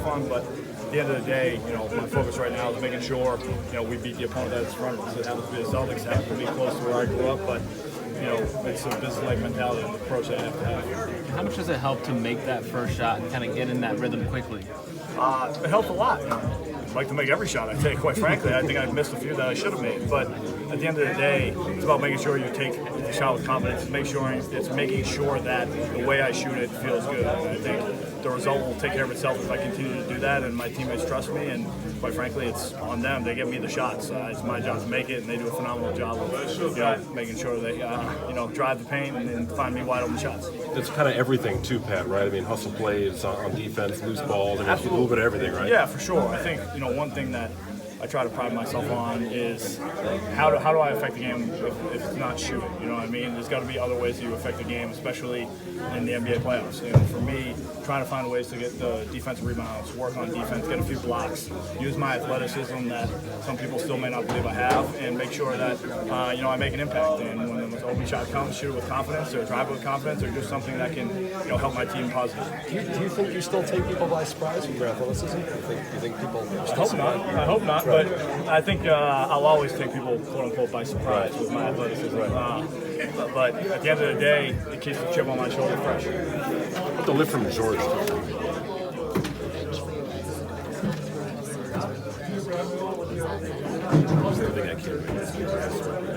fun, but at the end of the day, my focus right now is making sure, we beat the opponent that's in front of us. It happens to be the Celtics, it happens to be close to where I grew up, but, it's a business-like mentality and approach that I have to have. How much does it help to make that first shot and kind of get in that rhythm quickly? It helped a lot. I'd like to make every shot I take, quite frankly. I think I've missed a few that I should have made. But at the end of the day, it's about making sure you take the shot with confidence. It's making sure that the way I shoot it feels good. And I think the result will take care of itself if I continue to do that, and my teammates trust me. And quite frankly, it's on them. They give me the shots. It's my job to make it, and they do a phenomenal job of making sure they drive the paint and find me wide open shots. It's kind of everything too, Pat, right? I mean, hustle plays on defense, loose balls, and a little bit of everything, right? Yeah, for sure. I think one thing that I try to pride myself on is how do I affect the game if it's not shooting? You know what I mean? There's got to be other ways that you affect the game, especially in the NBA playoffs. For me, trying to find ways to get the defensive rebounds, work on defense, get a few blocks, use my athleticism that some people still may not believe I have, and make sure that I make an impact. And when the open shot comes, shoot it with confidence, or drive it with confidence, or do something that can help my team positively. Do you think you still take people by surprise with your athleticism? Do you think people still I hope not. But I think I'll always take people, quote unquote, by surprise with my athleticism. But at the end of the day, it keeps the chip on my shoulder fresh. What the lift from George?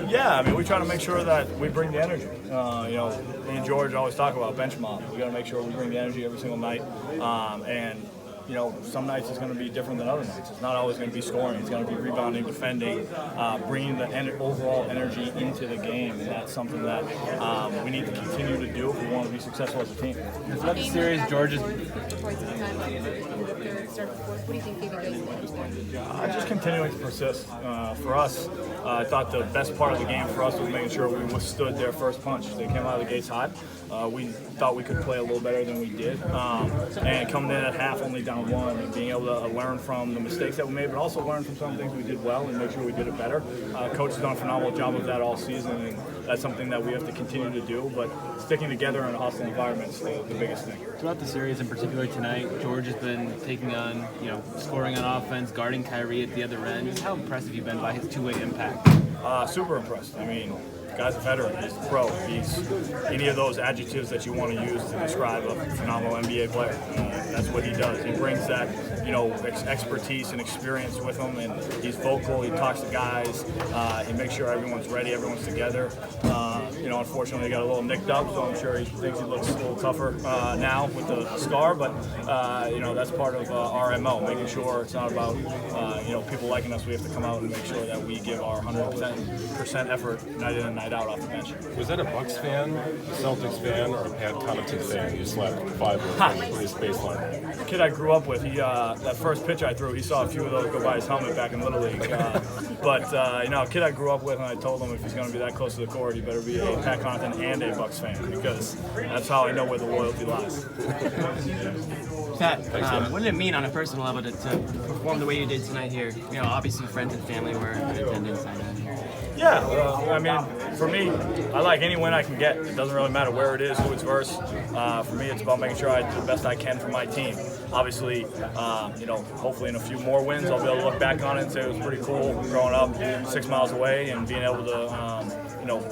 Yeah, I mean, we try to make sure that we bring the energy. Me and George always talk about bench mob. We got to make sure we bring the energy every single night. And some nights it's going to be different than other nights. It's not always going to be scoring. It's going to be rebounding, defending, bringing the overall energy into the game. And that's something that we need to continue to do if we want to be successful as a team. Throughout the series, George is... What do you think they've been doing? Just continuing to persist. For us, I thought the best part of the game for us was making sure we withstood their first punch. They came out of the gates hot. We thought we could play a little better than we did. And coming in at half only down one and being able to learn from the mistakes that we made, but also learn from some things we did well and make sure we did it better. Coach has done a phenomenal job of that all season, and that's something that we have to continue to do. But sticking together in a hostile environment is the biggest thing. Throughout the series, in particular tonight, George has been taking on, scoring on offense, guarding Kyrie at the other end. Just how impressive you've been by his two-way impact? Super impressed. I mean, the guy's a veteran. He's a pro. He's any of those adjectives that you want to use to describe a phenomenal NBA player. That's what he does. He brings that, expertise and experience with him, and he's vocal. He talks to guys. He makes sure everyone's ready, everyone's together. Unfortunately, he got a little nicked up, so I'm sure he thinks he looks a little tougher now with the scar. But that's part of our MO, making sure it's not about people liking us. We have to come out and make sure that we give our 100% effort night in and night out off the bench. Was that a Bucks fan, a Celtics fan, or a Pat Connaughton fan? You slapped 5 from his baseline. The kid I grew up with, that first pitch I threw, he saw a few of those go by his helmet back in Little League. A kid I grew up with, and I told him if he's going to be that close to the court, he better be a Pat Connaughton and a Bucks fan, because that's how I know where the loyalty lies. Pat, what did it mean on a personal level to perform the way you did tonight here? Obviously friends and family were in attendance. Yeah, for me, I like any win I can get. It doesn't really matter where it is, who it's versus. For me, it's about making sure I do the best I can for my team. Obviously, hopefully in a few more wins, I'll be able to look back on it and say it was pretty cool growing up 6 miles away and being able to,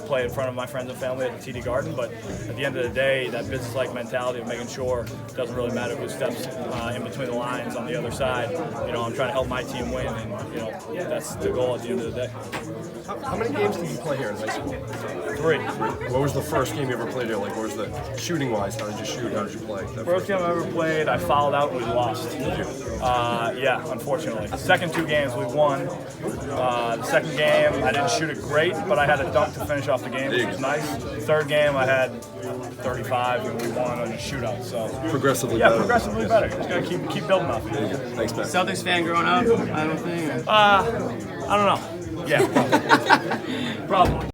play in front of my friends and family at the TD Garden. But at the end of the day, that business-like mentality of making sure it doesn't really matter who steps in between the lines on the other side. I'm trying to help my team win, and that's the goal at the end of the day. How many games did you play here in high school? 3. What was the first game you ever played here? Like, what was the shooting-wise? How did you shoot? How did you play? First game I ever played, I fouled out and we lost. Yeah, unfortunately. The second 2 games we won. The second game, I didn't shoot it great, but I had a dunk to finish off the game, which was nice. The third game, I had 35 and we won on a shootout. So progressively better. Yeah, progressively better. Just gotta keep building off it. Thanks, man. Celtics fan growing up, I don't think. I don't know. Yeah, probably.